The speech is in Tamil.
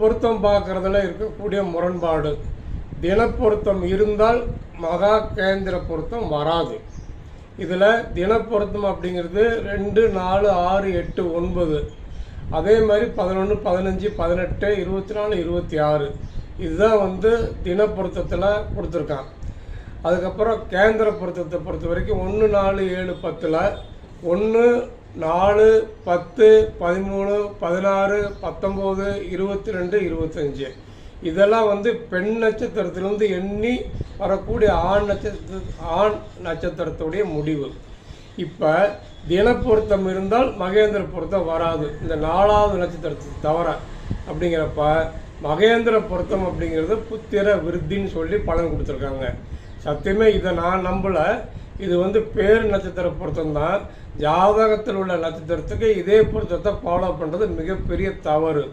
பொருத்தம் பார்க்கறதுல இருக்கக்கூடிய முரண்பாடு. தினப்பொருத்தம் இருந்தால் மகா கேந்திர பொருத்தம் வராது. இதில் தினப்பொருத்தம் அப்படிங்கிறது 2, 4, 6, 8, 9, அதே மாதிரி 11, 15, 18, 24, 26 இதுதான் தினப்பொருத்தத்தில் கொடுத்துருக்கான். அதுக்கப்புறம் கேந்திர பொருத்தத்தை பொறுத்த வரைக்கும் 1, 4, 7, 10ல் 1, 4, 10, 13, 16, 19, 22, 25 இதெல்லாம் பெண் நட்சத்திரத்திலிருந்து எண்ணி வரக்கூடிய ஆண் நட்சத்திரத்துடைய முடிவு. இப்போ தினப்பொருத்தம் இருந்தால் மகேந்திர பொருத்தம் வராது, இந்த 4வது நட்சத்திரத்தை தவிர. அப்படிங்கிறப்ப மகேந்திர பொருத்தம் அப்படிங்கிறது புத்திர விருத்தின்னு சொல்லி பலன் கொடுத்துருக்காங்க. சத்தியமே இதை நான் நம்பலை. இது பேர் நட்சத்திர பொருத்தம் தான். ஜாதகத்தில் உள்ள நட்சத்திரத்துக்கு இதே பொருத்தத்தை ஃபாலோ பண்ணுறது மிகப்பெரிய தவறு.